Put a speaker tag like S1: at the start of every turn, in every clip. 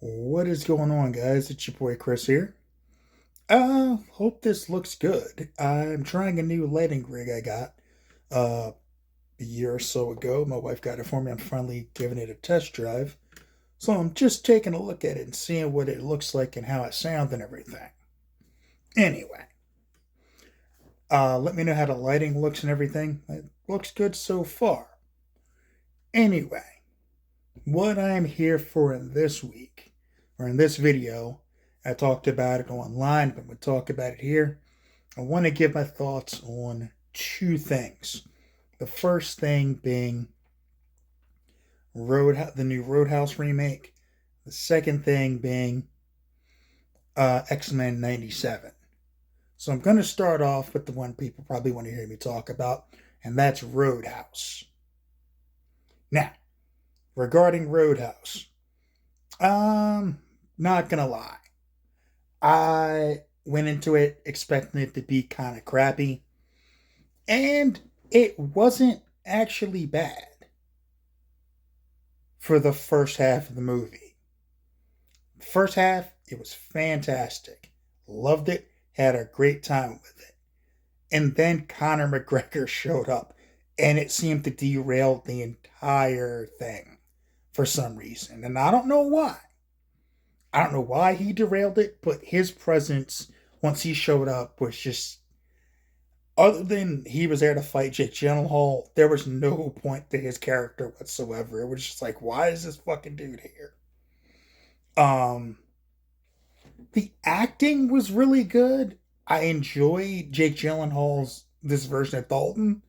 S1: What is going on, guys? It's your boy Chris here. Hope this looks good. I'm trying a new lighting rig I got uh a year or so ago. My wife got it for me. I'm finally giving it a test drive. So I'm just taking a look at it and seeing what it looks like and how it sounds and everything. Anyway, let me know how the lighting looks and everything. It looks good so far. Anyway, what I'm here for in this week, or in this video, I talked about it online, but we'll talk about it here. I want to give my thoughts on two things. The first thing being the new Roadhouse remake. The second thing being X-Men 97. So I'm going to start off with the one people probably want to hear me talk about, and that's Roadhouse. Now, regarding Roadhouse, not gonna lie, I went into it expecting it to be kind of crappy, and it wasn't actually bad for the first half of the movie. The first half, it was fantastic. Loved it, had a great time with it. And then Conor McGregor showed up, and it seemed to derail the entire thing for some reason. And I don't know why. I don't know why he derailed it, but his presence, once he showed up, was just, other than he was there to fight Jake Gyllenhaal, there was no point to his character whatsoever. It was just like, why is this fucking dude here? Um, the acting was really good. I enjoyed Jake Gyllenhaal's this version of Dalton.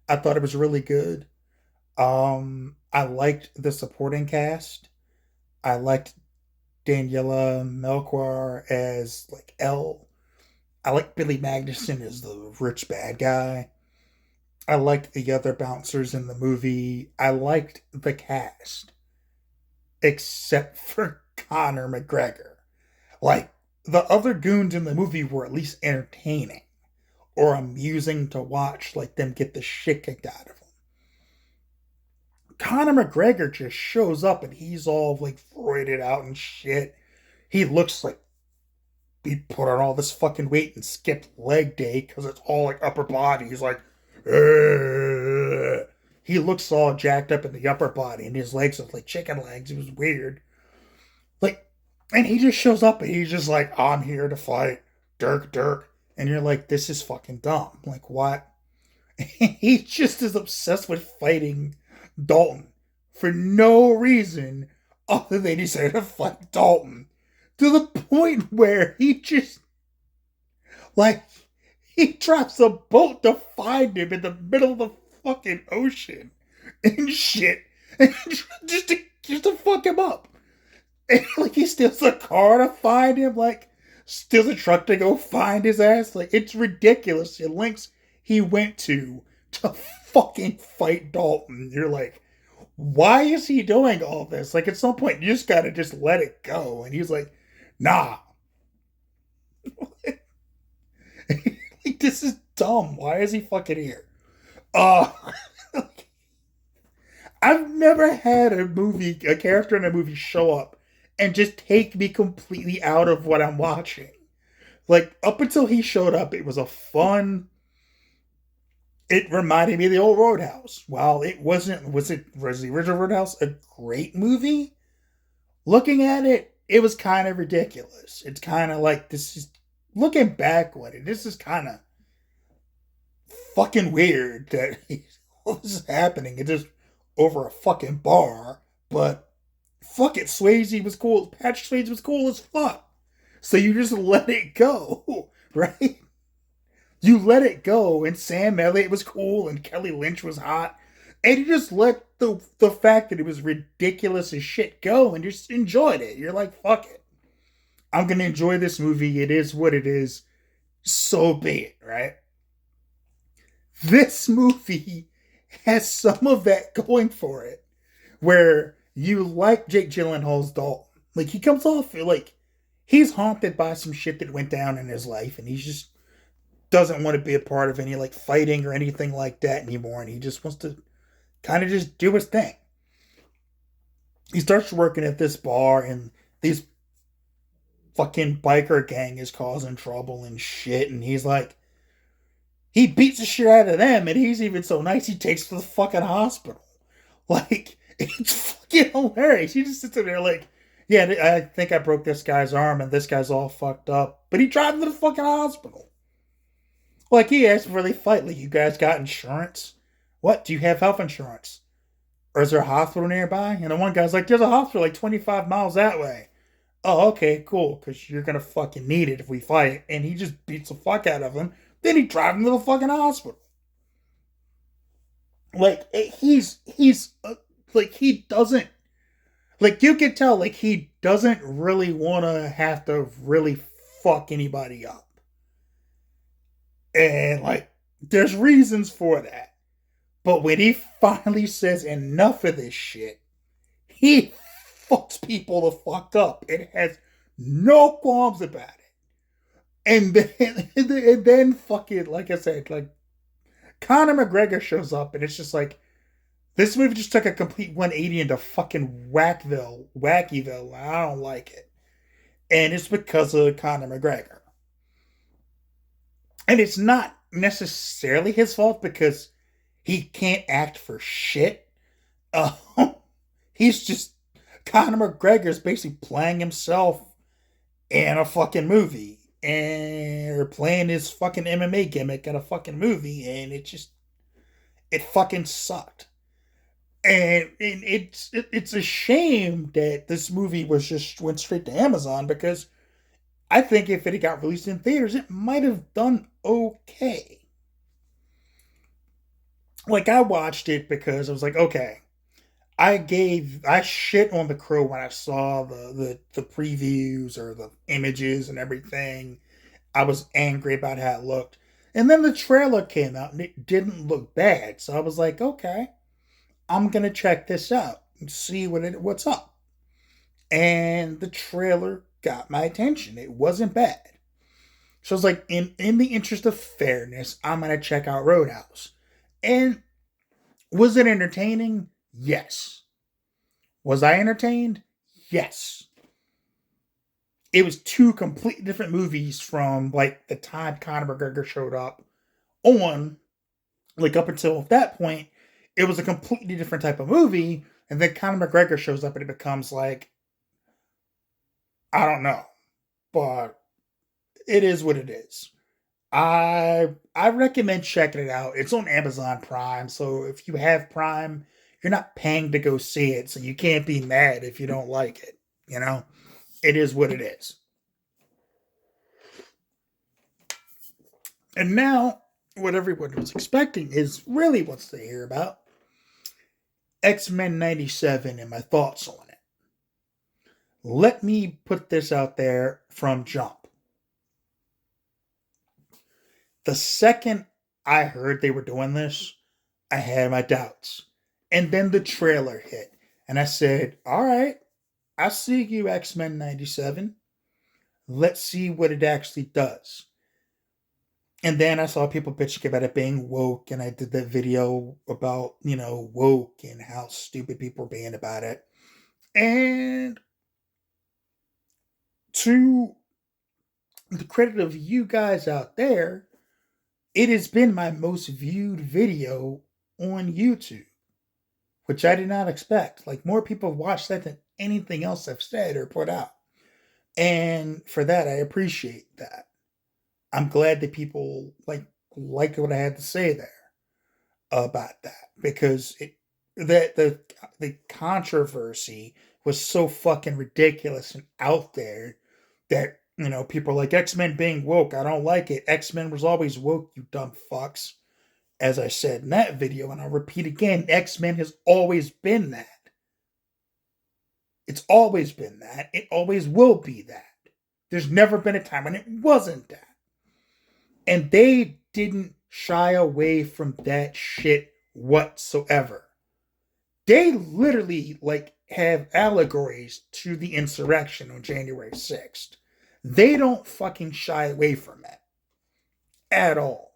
S1: I thought it was really good. I liked the supporting cast. I liked Daniela Melchior as like Elle. I like Billy Magnuson as the rich bad guy. I liked the other bouncers in the movie. I liked the cast, except for Conor McGregor. Like, the other goons in the movie were at least entertaining or amusing to watch, like them get the shit kicked out of them. Conor McGregor just shows up and he's all like roided out and shit. He looks like he put on all this fucking weight and skipped leg day because it's all like upper body. He's like, ugh. He looks all jacked up in the upper body and his legs look like chicken legs. It was weird. Like, and he just shows up and he's just like, I'm here to fight. Dirk, Dirk. And you're like, this is fucking dumb. Like, what? He's just as obsessed with fighting Dalton for no reason other than he's there to fight Dalton. To the point where he just, like, he drops a boat to find him in the middle of the fucking ocean and shit. And just to fuck him up. And, like, he steals a car to find him, like, steals a truck to go find his ass. Like, it's ridiculous. The links he went to fucking fight Dalton. You're like, why is he doing all this? Like, at some point, you just gotta just let it go. And he's like, nah. Like, this is dumb. Why is he fucking here? Uh, I've never had a character in a movie show up and just take me completely out of what I'm watching. Like, up until he showed up, it was a fun. It reminded me of the old Roadhouse. While it wasn't, was the original Roadhouse a great movie? Looking at it, it was kind of ridiculous. It's kind of like, this is, looking back on it, this is kind of fucking weird that what was happening. It just over a fucking bar, but fuck it, Swayze was cool. Patrick Swayze was cool as fuck. So you just let it go, right? You let it go, and Sam Elliott was cool, and Kelly Lynch was hot, and you just let the fact that it was ridiculous as shit go, and just enjoyed it. You're like, fuck it, I'm gonna enjoy this movie. It is what it is. So be it, right? This movie has some of that going for it, where you like Jake Gyllenhaal's Dalton. Like, he comes off like he's haunted by some shit that went down in his life, and he just doesn't want to be a part of any like fighting or anything like that anymore, and he just wants to kind of just do his thing. He starts working at this bar, and these fucking biker gang is causing trouble and shit, and he's like, he beats the shit out of them, and he's even so nice he takes to the fucking hospital. Like, it's fucking hilarious. He just sits there like, yeah, I think I broke this guy's arm, and this guy's all fucked up. But he drives him to the fucking hospital. Like, he asked before they fight, like, you guys got insurance? What? Do you have health insurance? Or is there a hospital nearby? And the one guy's like, there's a hospital like 25 miles that way. Oh, okay, cool, because you're going to fucking need it if we fight. And he just beats the fuck out of him. Then he drives him to the fucking hospital. Like, like, he doesn't, like, you can tell, like, he doesn't really want to have to really fuck anybody up. And, like, there's reasons for that. But when he finally says enough of this shit, he fucks people the fuck up and has no qualms about it. And then fucking, like I said, like, Conor McGregor shows up and it's just like, this movie just took a complete 180 into fucking Wackyville. I don't like it. And it's because of Conor McGregor. And it's not necessarily his fault because he can't act for shit. Uh, he's just, Conor McGregor's basically playing himself in a fucking movie. And or playing his fucking MMA gimmick in a fucking movie. And it fucking sucked. And it's a shame that this movie went straight to Amazon, because I think if it had got released in theaters, it might have done okay. Like, I watched it because I was like, okay, I shit on The Crow when I saw the previews or the images and everything. I was angry about how it looked. And then the trailer came out and it didn't look bad. So I was like, okay, I'm gonna check this out and see what's up. And the trailer got my attention. It wasn't bad. So I was like, in the interest of fairness, I'm gonna check out Roadhouse. And was it entertaining? Yes. Was I entertained? Yes. It was two completely different movies from like the time Conor McGregor showed up on, like, up until that point, it was a completely different type of movie. And then Conor McGregor shows up and it becomes like, I don't know, but it is what it is. I recommend checking it out. It's on Amazon Prime, so if you have Prime, you're not paying to go see it, so you can't be mad if you don't like it. You know, it is what it is. And now, what everyone was expecting is really what's to hear about. X-Men 97 and my thoughts on it. Let me put this out there from jump. The second I heard they were doing this, I had my doubts. And then the trailer hit. And I said, all right, I see you, X-Men 97. Let's see what it actually does. And then I saw people bitching about it being woke, and I did that video about, woke and how stupid people were being about it. And to the credit of you guys out there, it has been my most viewed video on YouTube, which I did not expect. Like, more people have watched that than anything else I've said or put out. And for that, I appreciate that. I'm glad that people liked what I had to say there about that, because the controversy was so fucking ridiculous and out there that, people are like, X-Men being woke, I don't like it. X-Men was always woke, you dumb fucks. As I said in that video, and I'll repeat again, X-Men has always been that. It's always been that. It always will be that. There's never been a time when it wasn't that. And they didn't shy away from that shit whatsoever. They literally, have allegories to the insurrection on January 6th. They don't fucking shy away from it. At all.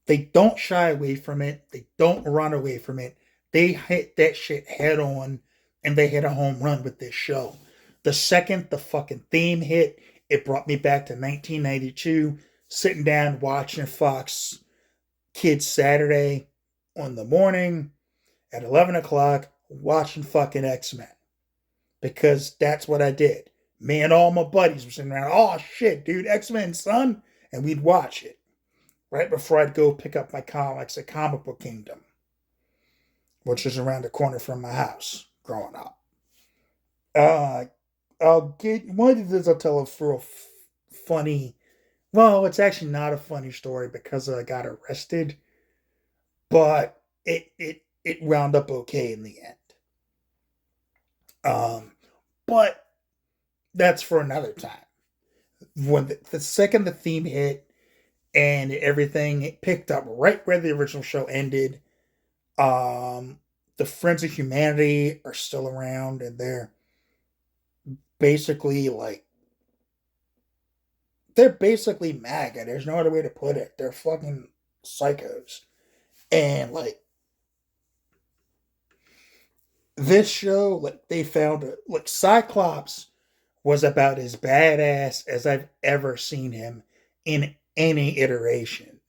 S1: They don't shy away from it. They don't run away from it. They hit that shit head on. and they hit a home run with this show. The second the fucking theme hit, it brought me back to 1992, sitting down watching Fox Kids Saturday on the morning at 11 o'clock, watching fucking X-Men. Because that's what I did. Me and all my buddies were sitting around, oh shit, dude, X-Men, son. And we'd watch it right before I'd go pick up my comics at Comic Book Kingdom, which is around the corner from my house growing up. I'll get one of these. I'll tell a real funny. Well, it's actually not a funny story because I got arrested, but it wound up okay in the end. But that's for another time. When the second the theme hit and everything, it picked up right where the original show ended. The Friends of Humanity are still around, and they're basically MAGA. There's no other way to put it. They're fucking psychos. And this show, they found it. Cyclops was about as badass as I've ever seen him in any iteration.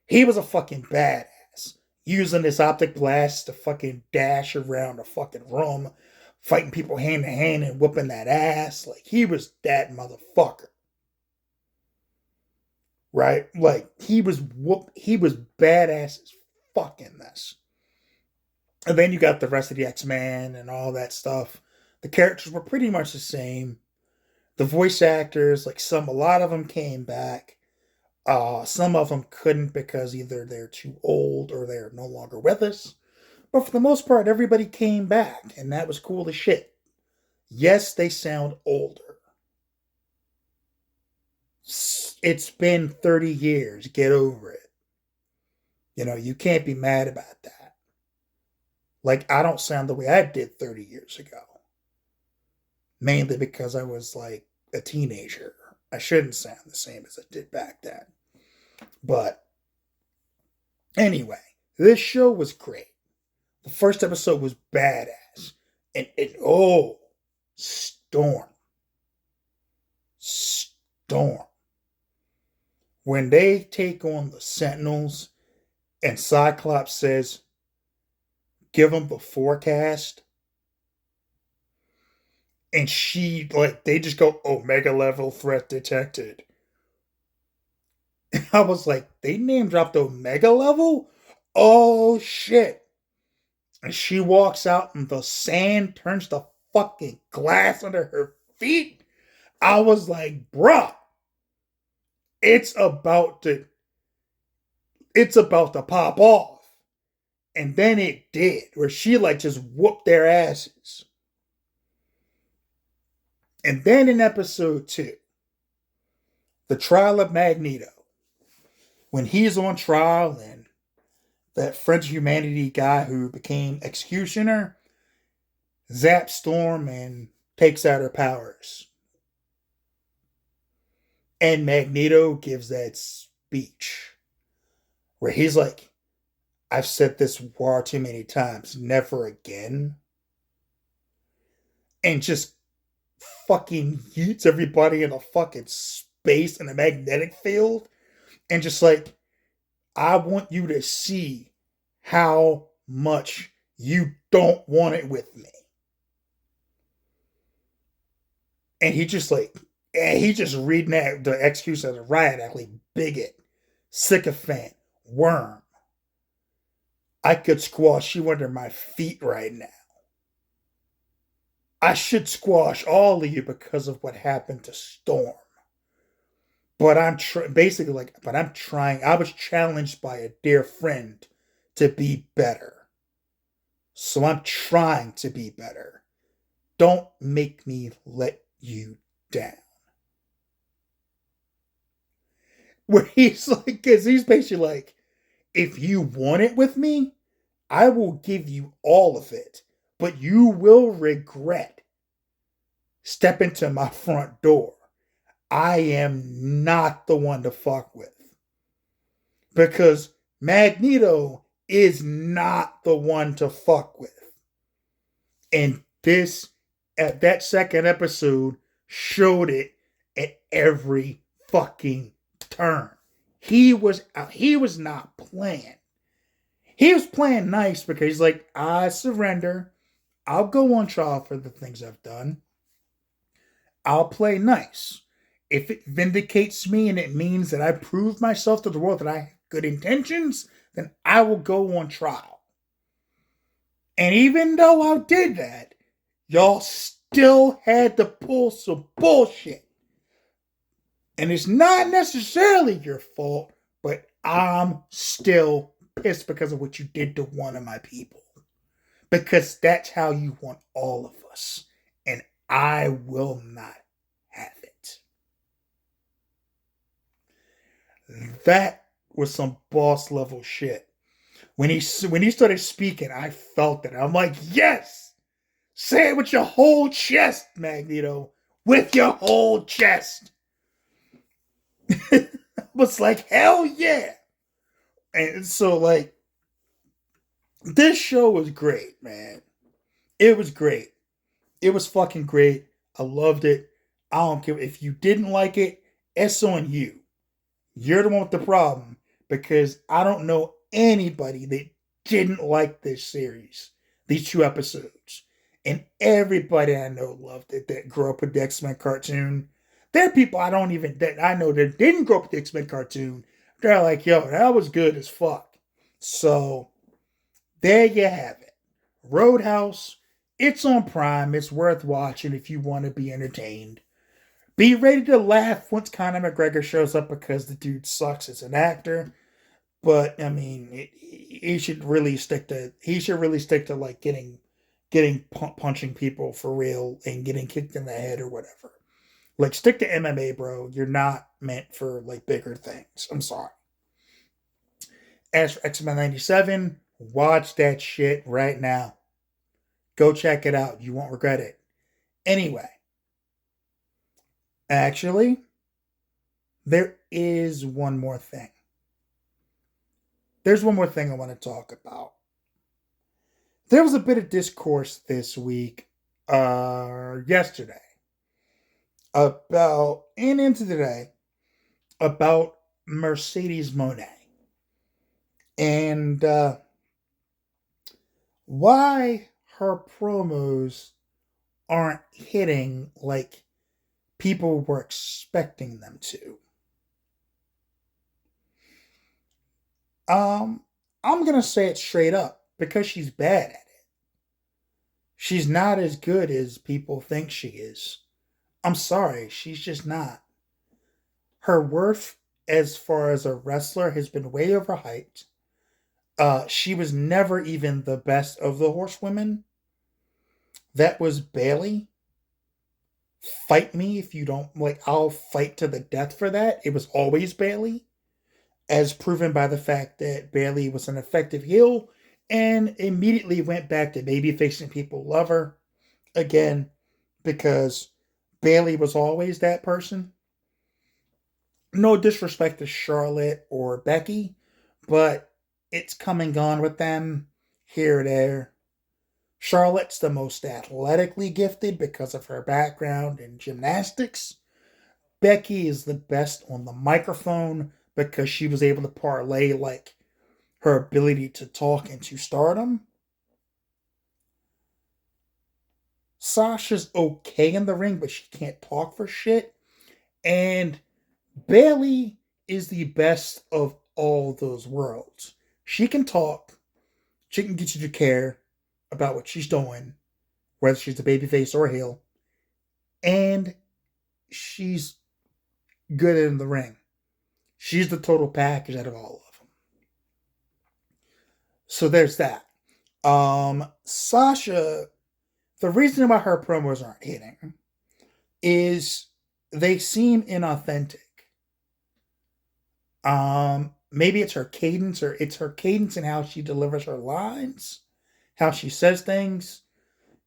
S1: He was a fucking badass, using this optic blast to fucking dash around a fucking room, fighting people hand to hand and whooping that ass. He was that motherfucker. Right? He was badass as fucking this. And then you got the rest of the X-Men and all that stuff. The characters were pretty much the same. The voice actors, a lot of them came back. Some of them couldn't because either they're too old or they're no longer with us. But for the most part, everybody came back, and that was cool as shit. Yes, they sound older. It's been 30 years. Get over it. You can't be mad about that. I don't sound the way I did 30 years ago. Mainly because I was a teenager. I shouldn't sound the same as I did back then. But anyway, this show was great. The first episode was badass. And Storm. When they take on the Sentinels and Cyclops says, give them the forecast. And they just go, Omega level threat detected. And I was like, they name dropped Omega level? Oh, shit. And she walks out and the sand turns to fucking glass under her feet. I was like, bruh, it's about to pop off. And then it did, where she just whooped their asses. And then in episode 2, the trial of Magneto, when he's on trial and that Friends of Humanity guy who became Executioner zaps Storm and takes out her powers. And Magneto gives that speech where he's like, I've said this far too many times, never again. And just fucking yeets everybody in a fucking space in a magnetic field. And just I want you to see how much you don't want it with me. And he just reading that the execution of the riot act, bigot, sycophant, worm. I could squash you under my feet right now. I should squash all of you because of what happened to Storm. But I'm trying. I was challenged by a dear friend to be better. So I'm trying to be better. Don't make me let you down. Where he's because he's basically if you want it with me, I will give you all of it, but you will regret stepping to my front door. I am not the one to fuck with. Because Magneto is not the one to fuck with. And this, at that second episode, showed it at every fucking turn. He was not playing. He was playing nice because he's like, I surrender. I'll go on trial for the things I've done. I'll play nice. If it vindicates me and it means that I prove myself to the world that I have good intentions, then I will go on trial. And even though I did that, y'all still had to pull some bullshit. And it's not necessarily your fault, but I'm still pissed because of what you did to one of my people. Because that's how you want all of us. And I will not have it. That was some boss level shit. When he started speaking, I felt it. I'm like, yes! Say it with your whole chest, Magneto. With your whole chest. I was like, hell yeah. And so, like, this show was great, man. It was great. It was fucking great. I loved it. I don't care. If you didn't like it, it's on you. You're the one with the problem because I don't know anybody that didn't like this series, these 2 episodes. And everybody I know loved it that grew up with the X-Men cartoon. There are people I know that didn't grow up with the X-Men cartoon. They're like, yo, that was good as fuck. So, there you have it. Roadhouse. It's on Prime. It's worth watching if you want to be entertained. Be ready to laugh once Conor McGregor shows up because the dude sucks as an actor. But I mean, he should really stick to like getting punching people for real and getting kicked in the head or whatever. Like, stick to MMA, bro. You're not meant for like bigger things. I'm sorry. As for X-Men 97, watch that shit right now. Go check it out. You won't regret it. Anyway, actually, there is one more thing. There's one more thing I want to talk about. There was a bit of discourse this week, yesterday, and into today, about Mercedes Monè. And why her promos aren't hitting like people were expecting them to. I'm gonna say it straight up because she's bad at it. She's not as good as people think she is. I'm sorry, she's just not. Her worth as far as a wrestler has been way overhyped. She was never even the best of the horsewomen. That was Bailey. Fight me if you don't like. I'll fight to the death for that. It was always Bailey, as proven by the fact that Bailey was an effective heel and immediately went back to babyface and people love her again because Bailey was always that person. No disrespect to Charlotte or Becky, but it's come and gone with them here or there. Charlotte's the most athletically gifted because of her background in gymnastics. Becky is the best on the microphone because she was able to parlay like her ability to talk into stardom. Sasha's okay in the ring, but she can't talk for shit. And Bailey is the best of all those worlds. She can talk. She can get you to care about what she's doing, whether she's a babyface or a heel. And she's good in the ring. She's the total package out of all of them. So there's that. Sasha, the reason why her promos aren't hitting is they seem inauthentic. Maybe it's her cadence, or it's her cadence and how she delivers her lines, how she says things.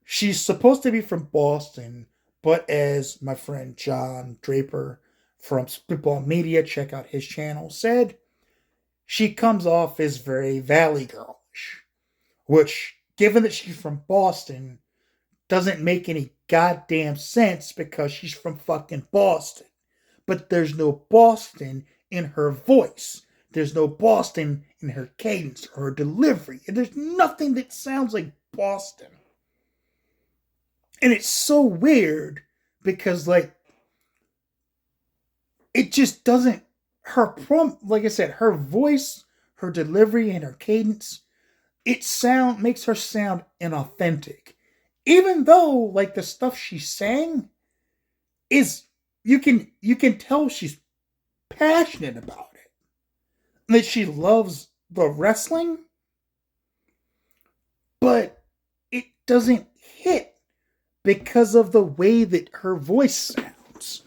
S1: She's supposed to be from Boston, but as my friend John Draper from Spitball Media, check out his channel, said, she comes off as very Valley Girlish, which, given that she's from Boston, doesn't make any goddamn sense because she's from fucking Boston. But there's no Boston in her voice. There's no Boston in her cadence or her delivery. And there's nothing that sounds like Boston. And it's so weird because, like, it just doesn't. Like I said, her voice, her delivery, and her cadence, makes her sound inauthentic. Even though, like, the stuff she's saying is, you can tell she's passionate about it, that she loves the wrestling, but it doesn't hit because of the way that her voice sounds.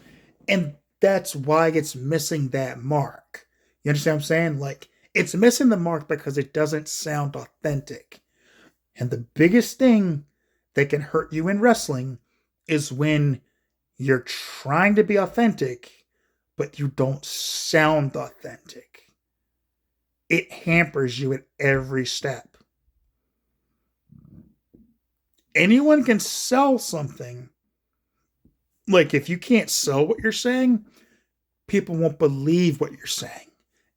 S1: And that's why it's missing that mark. You understand what I'm saying? Like, it's missing the mark because it doesn't sound authentic. And the biggest thing that can hurt you in wrestling is when you're trying to be authentic, but you don't sound authentic. It hampers you at every step. Anyone can sell something. Like, if you can't sell what you're saying, people won't believe what you're saying.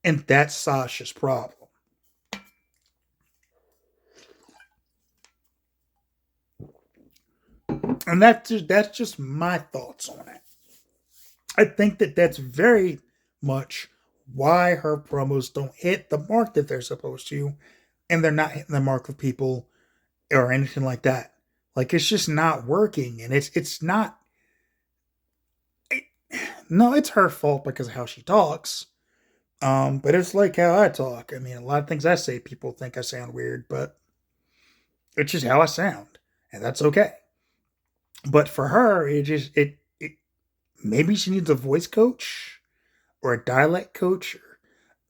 S1: And that's Sasha's problem. And that's just my thoughts on it. I think that that's very much why her promos don't hit the mark that they're supposed to, and they're not hitting the mark with people or anything like that. Like, it's just not working, and it's not. No, it's her fault because of how she talks. But it's like how I talk. I mean, a lot of things I say, people think I sound weird, but it's just how I sound, and that's okay. But for her, it maybe she needs a voice coach or a dialect coach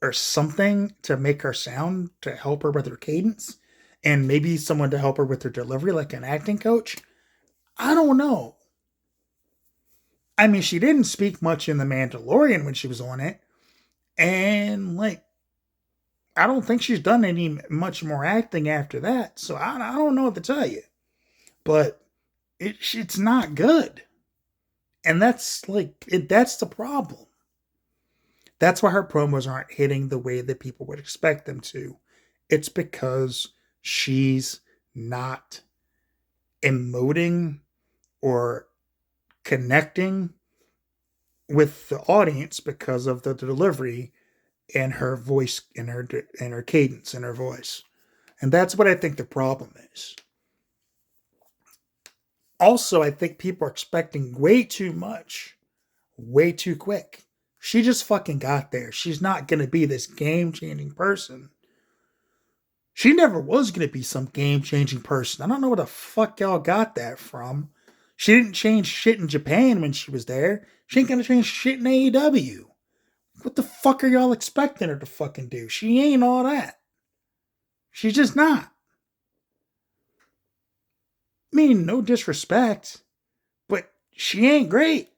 S1: or something to make her sound to help her with her cadence, and maybe someone to help her with her delivery, like an acting coach. I don't know. I mean, she didn't speak much in The Mandalorian when she was on it, and like, I don't think she's done any much more acting after that. So I don't know what to tell you, but it's not good, and that's the problem. That's why her promos aren't hitting the way that people would expect them to. It's because she's not emoting or connecting with the audience because of the delivery and her voice and her cadence and her voice. And that's what I think the problem is. Also, I think people are expecting way too much, way too quick. She just fucking got there. She's not going to be this game-changing person. She never was going to be some game-changing person. I don't know where the fuck y'all got that from. She didn't change shit in Japan when she was there. She ain't going to change shit in AEW. What the fuck are y'all expecting her to fucking do? She ain't all that. She's just not. I mean, no disrespect, but she ain't great.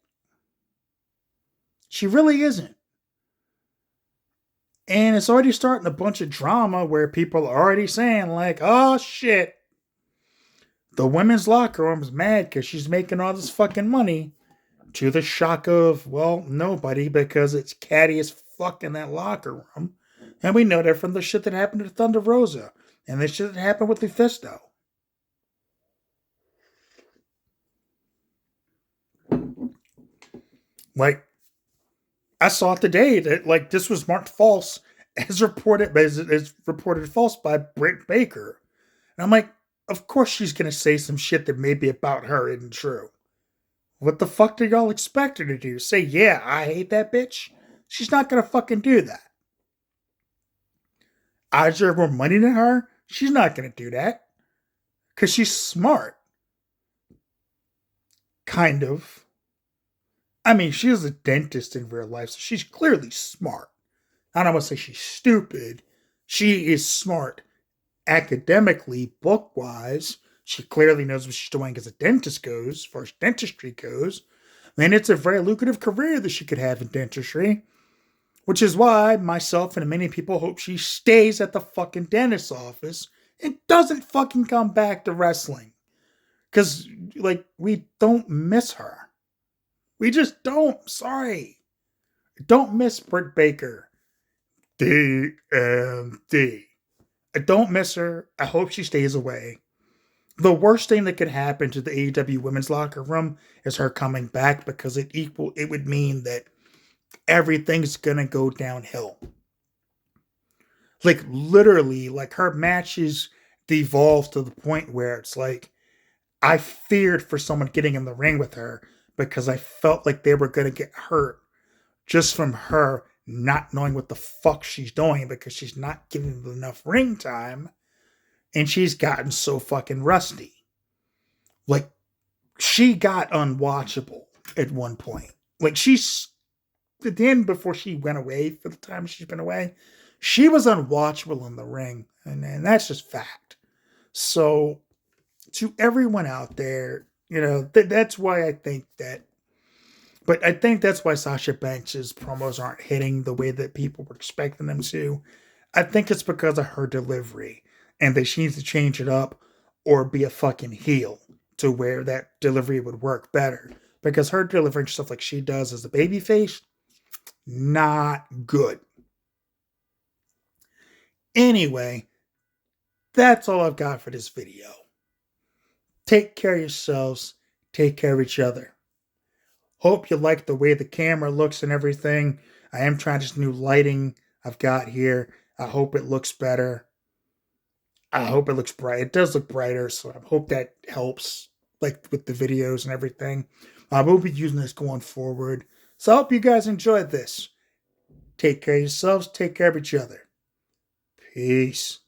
S1: She really isn't. And it's already starting a bunch of drama where people are already saying, like, oh shit, the women's locker room's mad because she's making all this fucking money, to the shock of, well, nobody, because it's catty as fuck in that locker room. And we know that from the shit that happened to Thunder Rosa and the shit that happened with Lufisto. Like, I saw today that, like, this was marked false as reported false by Britt Baker. And I'm like, of course she's going to say some shit that maybe about her isn't true. What the fuck do y'all expect her to do? Say, yeah, I hate that bitch? She's not going to fucking do that. I deserve more money than her? She's not going to do that. Because she's smart. Kind of. I mean, she is a dentist in real life, so she's clearly smart. I don't want to say she's stupid. She is smart academically, book-wise. She clearly knows what she's doing as a dentist goes, as far as dentistry goes. And it's a very lucrative career that she could have in dentistry. Which is why myself and many people hope she stays at the fucking dentist's office and doesn't fucking come back to wrestling. Because, like, we don't miss her. We just don't. Sorry. Don't miss Britt Baker. DMD. I don't miss her. I hope she stays away. The worst thing that could happen to the AEW women's locker room is her coming back, because it would mean that everything's gonna go downhill. Like, literally, like, her matches devolve to the point where it's like, I feared for someone getting in the ring with her because I felt like they were gonna get hurt just from her not knowing what the fuck she's doing, because she's not giving them enough ring time, and she's gotten so fucking rusty. Like, she got unwatchable at one point. Like, she's then, before she went away, for the time she's been away, she was unwatchable in the ring, and that's just fact. So, to everyone out there, that's why I think that. But I think that's why Sasha Banks' promos aren't hitting the way that people were expecting them to. I think it's because of her delivery, and that she needs to change it up or be a fucking heel to where that delivery would work better. Because her delivering stuff like she does as a babyface, not good. Anyway, that's all I've got for this video. Take care of yourselves. Take care of each other. Hope you like the way the camera looks and everything. I am trying this new lighting I've got here. I hope it looks better. I hope it looks bright. It does look brighter, so I hope that helps, like, with the videos and everything. I will be using this going forward. So I hope you guys enjoyed this. Take care of yourselves. Take care of each other. Peace.